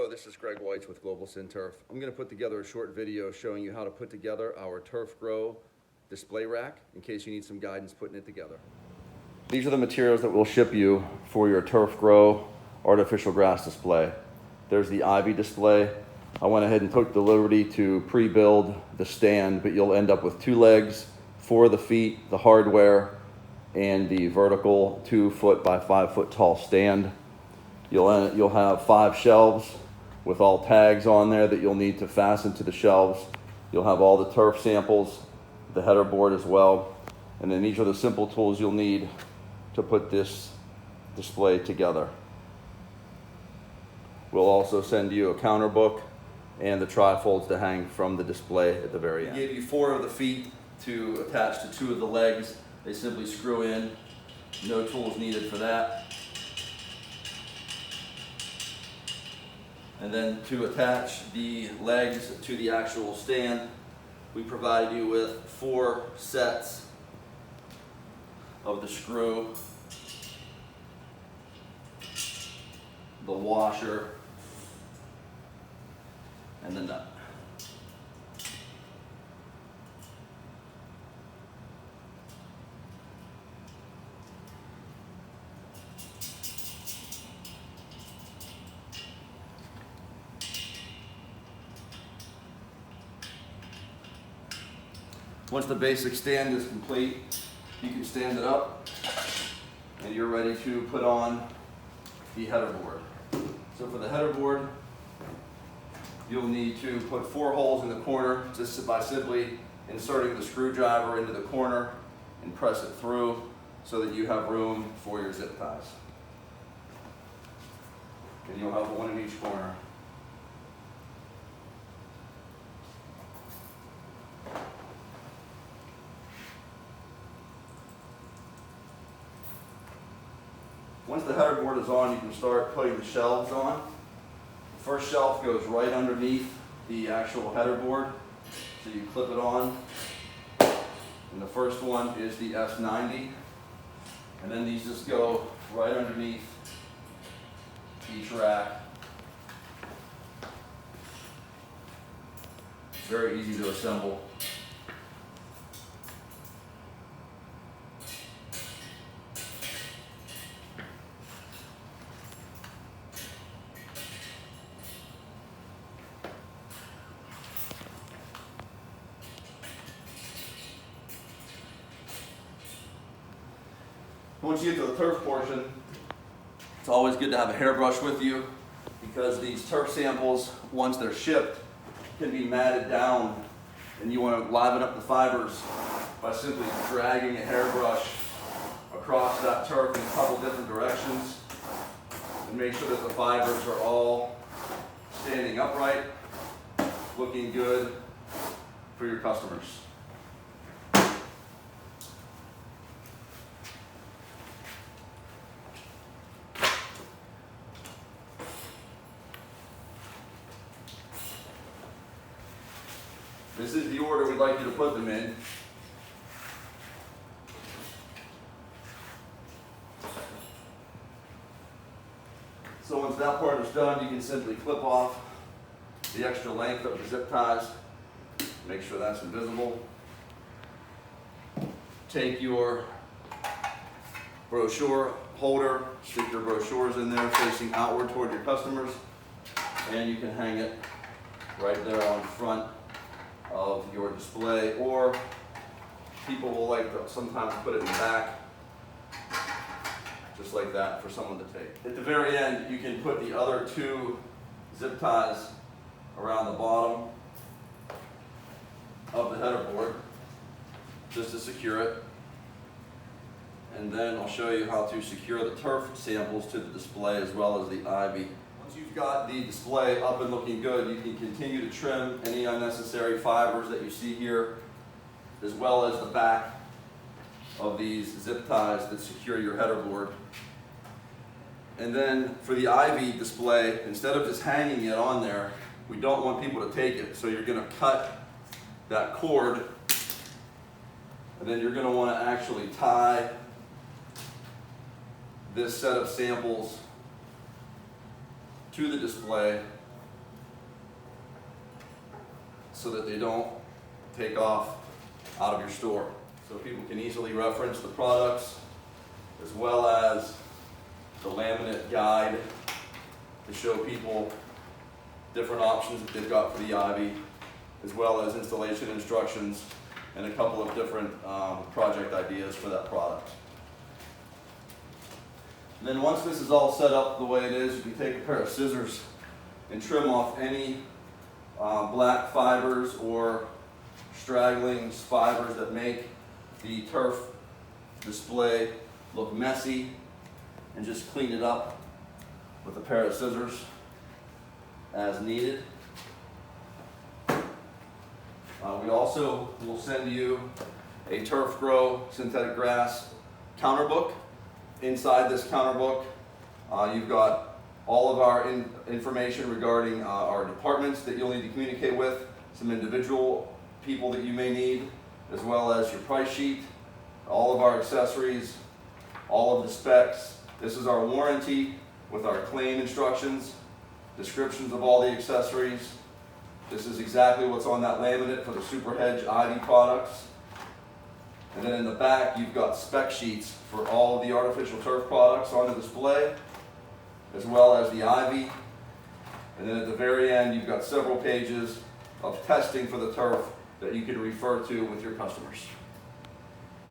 Hello, this is Greg Weitz with Global Sin Turf. I'm going to put together a short video showing you how to put together our TurfGro display rack in case you need some guidance putting it together. These are the materials that we'll ship you for your TurfGro artificial grass display. There's the ivy display. I went ahead and took the liberty to pre-build the stand, but you'll end up with 2 legs, 4 of the feet, the hardware, and the vertical 2 foot by 5 foot tall stand. You'll have 5 shelves with all tags on there that you'll need to fasten to the shelves. You'll have all the turf samples, the header board as well. And then these are the simple tools you'll need to put this display together. We'll also send you a counter book and the trifolds to hang from the display at the very end. We gave you 4 of the feet to attach to 2 of the legs. They simply screw in, no tools needed for that. And then to attach the legs to the actual stand, we provide you with 4 sets of the screw, the washer, and the nut. Once the basic stand is complete, you can stand it up and you're ready to put on the header board. So for the header board, you'll need to put 4 holes in the corner just by simply inserting the screwdriver into the corner and press it through so that you have room for your zip ties. And you'll have 1 in each corner. Once the header board is on, you can start putting the shelves on. The first shelf goes right underneath the actual header board, so you clip it on. And the first one is the S90, and then these just go right underneath each rack. Very easy to assemble. Once you get to the turf portion, it's always good to have a hairbrush with you because these turf samples, once they're shipped, can be matted down, and you want to liven up the fibers by simply dragging a hairbrush across that turf in a couple different directions and make sure that the fibers are all standing upright, looking good for your customers. This is the order we'd like you to put them in. So once that part is done, you can simply clip off the extra length of the zip ties. Make sure that's invisible. Take your brochure holder, stick your brochures in there facing outward toward your customers, and you can hang it right there on front of your display, or people will like to sometimes put it in the back, just like that, for someone to take. At the very end, you can put the other 2 zip ties around the bottom of the header board just to secure it. And then I'll show you how to secure the turf samples to the display as well as the ivy. Once you've got the display up and looking good, you can continue to trim any unnecessary fibers that you see here, as well as the back of these zip ties that secure your header board. And then for the ivy display, instead of just hanging it on there, we don't want people to take it. So you're going to cut that cord, and then you're going to want to actually tie this set of samples to the display so that they don't take off out of your store. So people can easily reference the products as well as the laminate guide to show people different options that they've got for the ivy, as well as installation instructions and a couple of different project ideas for that product. And then once this is all set up the way it is, you can take a pair of scissors and trim off any black fibers or straggling fibers that make the turf display look messy, and just clean it up with a pair of scissors as needed. We also will send you a TurfGro synthetic grass counter book. Inside this counter book, you've got all of our information regarding our departments that you'll need to communicate with, some individual people that you may need, as well as your price sheet, all of our accessories, all of the specs. This is our warranty with our claim instructions, descriptions of all the accessories. This is exactly what's on that laminate for the Super Hedge Ivy products. And then in the back, you've got spec sheets for all of the artificial turf products on the display, as well as the ivy. And then at the very end, you've got several pages of testing for the turf that you can refer to with your customers.